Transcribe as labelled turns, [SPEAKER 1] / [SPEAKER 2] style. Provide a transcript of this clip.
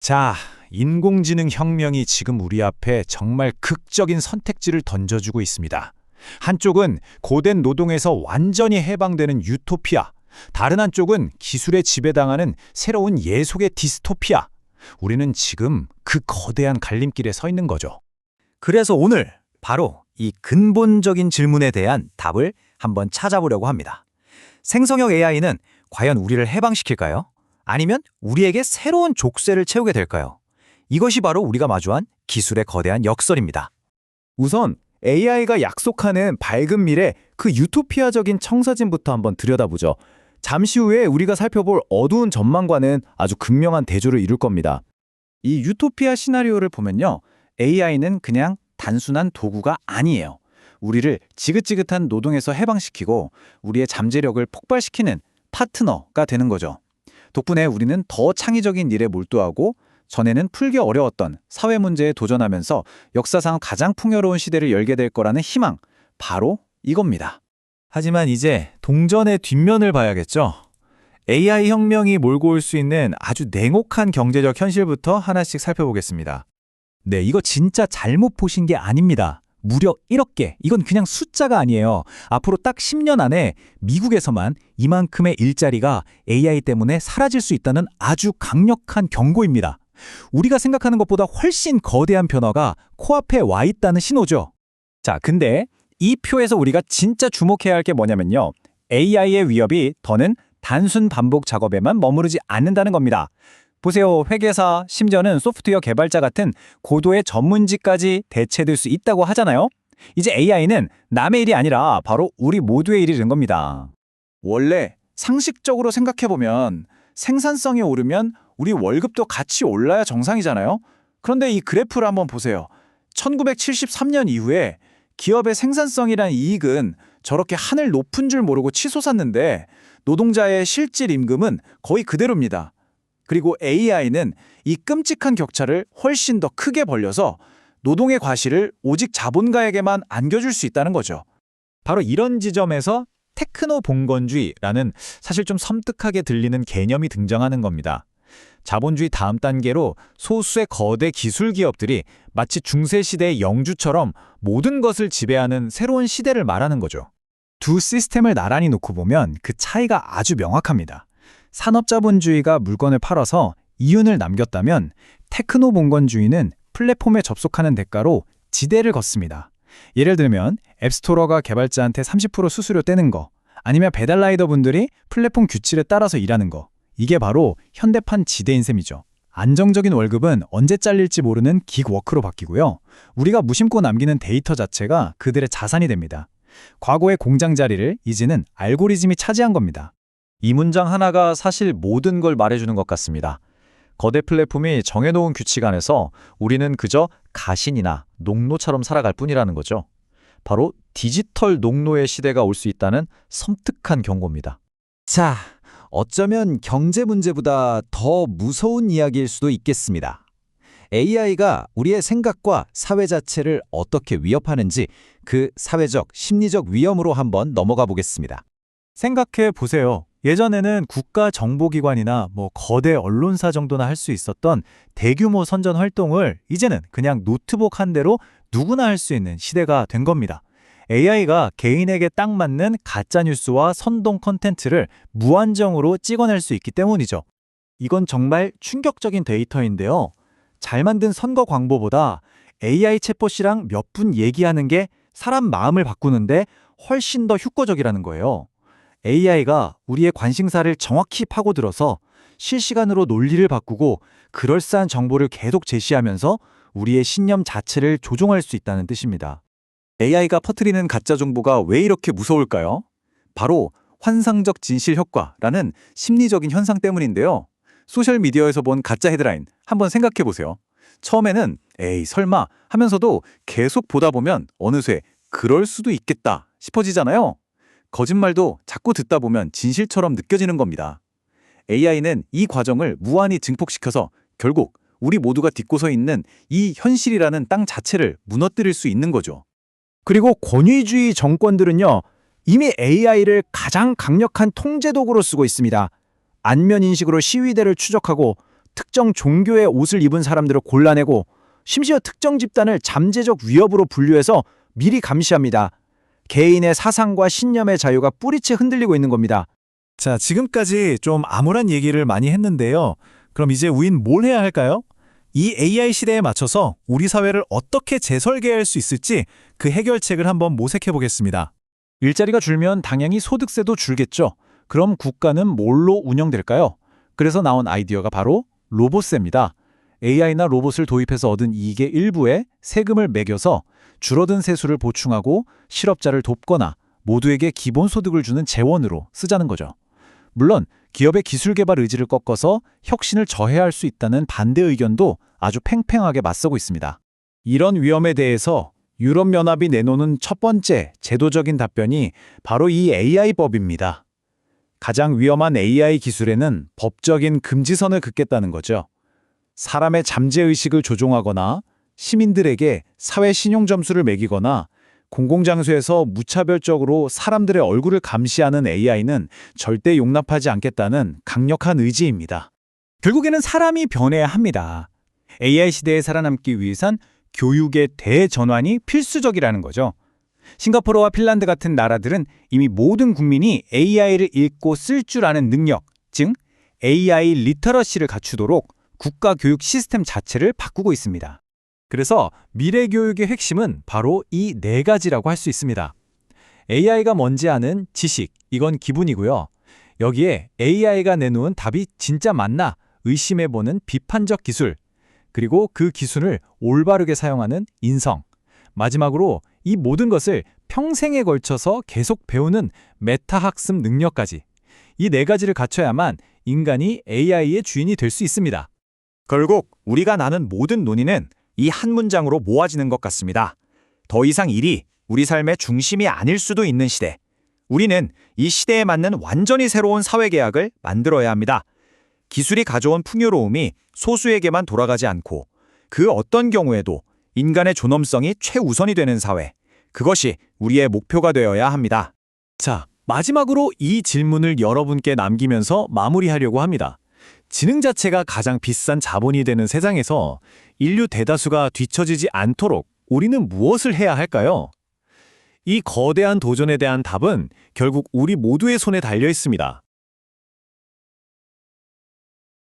[SPEAKER 1] 자, 인공지능 혁명이 지금 우리 앞에 정말 극적인 선택지를 던져주고 있습니다. 한쪽은 고된 노동에서 완전히 해방되는 유토피아, 다른 한쪽은 기술에 지배당하는 새로운 예속의 디스토피아. 우리는 지금 그 거대한 갈림길에 서 있는 거죠.
[SPEAKER 2] 그래서 오늘 바로 이 근본적인 질문에 대한 답을 한번 찾아보려고 합니다. 생성형 AI는 과연 우리를 해방시킬까요? 아니면 우리에게 새로운 족쇄를 채우게 될까요? 이것이 바로 우리가 마주한 기술의 거대한 역설입니다.
[SPEAKER 3] 우선 AI가 약속하는 밝은 미래, 그 유토피아적인 청사진부터 한번 들여다보죠. 잠시 후에 우리가 살펴볼 어두운 전망과는 아주 극명한 대조를 이룰 겁니다. 이 유토피아 시나리오를 보면요, AI는 그냥 단순한 도구가 아니에요. 우리를 지긋지긋한 노동에서 해방시키고 우리의 잠재력을 폭발시키는 파트너가 되는 거죠. 덕분에 우리는 더 창의적인 일에 몰두하고 전에는 풀기 어려웠던 사회 문제에 도전하면서 역사상 가장 풍요로운 시대를 열게 될 거라는 희망, 바로 이겁니다.
[SPEAKER 2] 하지만 이제 동전의 뒷면을 봐야겠죠. AI 혁명이 몰고 올 수 있는 아주 냉혹한 경제적 현실부터 하나씩 살펴보겠습니다. 네, 이거 진짜 잘못 보신 게 아닙니다. 무려 1억 개, 이건 그냥 숫자가 아니에요. 앞으로 딱 10년 안에 미국에서만 이만큼의 일자리가 AI 때문에 사라질 수 있다는 아주 강력한 경고입니다. 우리가 생각하는 것보다 훨씬 거대한 변화가 코앞에 와 있다는 신호죠.
[SPEAKER 3] 자, 근데 이 표에서 우리가 진짜 주목해야 할 게 뭐냐면요, AI의 위협이 더는 단순 반복 작업에만 머무르지 않는다는 겁니다. 보세요, 회계사, 심지어는 소프트웨어 개발자 같은 고도의 전문직까지 대체될 수 있다고 하잖아요. 이제 AI는 남의 일이 아니라 바로 우리 모두의 일이 된 겁니다. 원래 상식적으로 생각해보면 생산성이 오르면 우리 월급도 같이 올라야 정상이잖아요. 그런데 이 그래프를 한번 보세요. 1973년 이후에 기업의 생산성이란 이익은 저렇게 하늘 높은 줄 모르고 치솟았는데 노동자의 실질 임금은 거의 그대로입니다. 그리고 AI는 이 끔찍한 격차를 훨씬 더 크게 벌려서 노동의 과실을 오직 자본가에게만 안겨줄 수 있다는 거죠.
[SPEAKER 2] 바로 이런 지점에서 테크노 봉건주의라는 사실 좀 섬뜩하게 들리는 개념이 등장하는 겁니다. 자본주의 다음 단계로 소수의 거대 기술 기업들이 마치 중세시대의 영주처럼 모든 것을 지배하는 새로운 시대를 말하는 거죠.
[SPEAKER 3] 두 시스템을 나란히 놓고 보면 그 차이가 아주 명확합니다. 산업자본주의가 물건을 팔아서 이윤을 남겼다면 테크노 봉건주의는 플랫폼에 접속하는 대가로 지대를 걷습니다. 예를 들면 앱스토어가 개발자한테 30% 수수료 떼는 거, 아니면 배달라이더 분들이 플랫폼 규칙에 따라서 일하는 거, 이게 바로 현대판 지대인 셈이죠. 안정적인 월급은 언제 잘릴지 모르는 긱워크로 바뀌고요. 우리가 무심코 남기는 데이터 자체가 그들의 자산이 됩니다. 과거의 공장 자리를 이제는 알고리즘이 차지한 겁니다.
[SPEAKER 2] 이 문장 하나가 사실 모든 걸 말해주는 것 같습니다. 거대 플랫폼이 정해놓은 규칙 안에서 우리는 그저 가신이나 농노처럼 살아갈 뿐이라는 거죠. 바로 디지털 농노의 시대가 올 수 있다는 섬뜩한 경고입니다.
[SPEAKER 4] 자, 어쩌면 경제 문제보다 더 무서운 이야기일 수도 있겠습니다. AI가 우리의 생각과 사회 자체를 어떻게 위협하는지 그 사회적, 심리적 위험으로 한번 넘어가 보겠습니다.
[SPEAKER 2] 생각해 보세요. 예전에는 국가정보기관이나 거대 언론사 정도나 할 수 있었던 대규모 선전 활동을 이제는 그냥 노트북 한 대로 누구나 할 수 있는 시대가 된 겁니다. AI가 개인에게 딱 맞는 가짜뉴스와 선동 컨텐츠를 무한정으로 찍어낼 수 있기 때문이죠. 이건 정말 충격적인 데이터인데요. 잘 만든 선거 광고보다 AI 챗봇이랑 몇 분 얘기하는 게 사람 마음을 바꾸는데 훨씬 더 효과적이라는 거예요. AI가 우리의 관심사를 정확히 파고들어서 실시간으로 논리를 바꾸고 그럴싸한 정보를 계속 제시하면서 우리의 신념 자체를 조종할 수 있다는 뜻입니다.
[SPEAKER 3] AI가 퍼뜨리는 가짜 정보가 왜 이렇게 무서울까요? 바로 환상적 진실 효과라는 심리적인 현상 때문인데요. 소셜미디어에서 본 가짜 헤드라인 한번 생각해 보세요. 처음에는 에이 설마 하면서도 계속 보다 보면 어느새 그럴 수도 있겠다 싶어지잖아요. 거짓말도 자꾸 듣다 보면 진실처럼 느껴지는 겁니다. AI는 이 과정을 무한히 증폭시켜서 결국 우리 모두가 딛고 서 있는 이 현실이라는 땅 자체를 무너뜨릴 수 있는 거죠.
[SPEAKER 1] 그리고 권위주의 정권들은요, 이미 AI를 가장 강력한 통제 도구로 쓰고 있습니다. 안면 인식으로 시위대를 추적하고
[SPEAKER 3] 특정 종교의 옷을 입은 사람들을 골라내고 심지어 특정 집단을 잠재적 위협으로 분류해서 미리 감시합니다. 개인의 사상과 신념의 자유가 뿌리째 흔들리고 있는 겁니다.
[SPEAKER 2] 자, 지금까지 좀 암울한 얘기를 많이 했는데요. 그럼 이제 우린 뭘 해야 할까요? 이 AI 시대에 맞춰서 우리 사회를 어떻게 재설계할 수 있을지 그 해결책을 한번 모색해 보겠습니다.
[SPEAKER 3] 일자리가 줄면 당연히 소득세도 줄겠죠. 그럼 국가는 뭘로 운영될까요? 그래서 나온 아이디어가 바로 로봇세입니다. AI나 로봇을 도입해서 얻은 이익의 일부에 세금을 매겨서 줄어든 세수를 보충하고 실업자를 돕거나 모두에게 기본소득을 주는 재원으로 쓰자는 거죠. 물론 기업의 기술 개발 의지를 꺾어서 혁신을 저해할 수 있다는 반대 의견도 아주 팽팽하게 맞서고 있습니다. 이런 위험에 대해서 유럽연합이 내놓는 첫 번째 제도적인 답변이 바로 이 AI법입니다. 가장 위험한 AI 기술에는 법적인 금지선을 긋겠다는 거죠. 사람의 잠재의식을 조종하거나 시민들에게 사회 신용 점수를 매기거나 공공장소에서 무차별적으로 사람들의 얼굴을 감시하는 AI는 절대 용납하지 않겠다는 강력한 의지입니다. 결국에는 사람이 변해야 합니다. AI 시대에 살아남기 위해선 교육의 대전환이 필수적이라는 거죠. 싱가포르와 핀란드 같은 나라들은 이미 모든 국민이 AI를 읽고 쓸 줄 아는 능력, 즉 AI 리터러시를 갖추도록 국가 교육 시스템 자체를 바꾸고 있습니다. 그래서 미래 교육의 핵심은 바로 이 네 가지라고 할 수 있습니다. AI가 뭔지 아는 지식, 이건 기본이고요. 여기에 AI가 내놓은 답이 진짜 맞나 의심해보는 비판적 기술, 그리고 그 기술을 올바르게 사용하는 인성, 마지막으로 이 모든 것을 평생에 걸쳐서 계속 배우는 메타학습 능력까지, 이 네 가지를 갖춰야만 인간이 AI의 주인이 될 수 있습니다.
[SPEAKER 5] 결국 우리가 나눈 모든 논의는 이 한 문장으로 모아지는 것 같습니다. 더 이상 일이 우리 삶의 중심이 아닐 수도 있는 시대. 우리는 이 시대에 맞는 완전히 새로운 사회계약을 만들어야 합니다. 기술이 가져온 풍요로움이 소수에게만 돌아가지 않고 그 어떤 경우에도 인간의 존엄성이 최우선이 되는 사회. 그것이 우리의 목표가 되어야 합니다.
[SPEAKER 2] 자, 마지막으로 이 질문을 여러분께 남기면서 마무리하려고 합니다. 지능 자체가 가장 비싼 자본이 되는 세상에서 인류 대다수가 뒤처지지 않도록 우리는 무엇을 해야 할까요? 이 거대한 도전에 대한 답은 결국 우리 모두의 손에 달려 있습니다.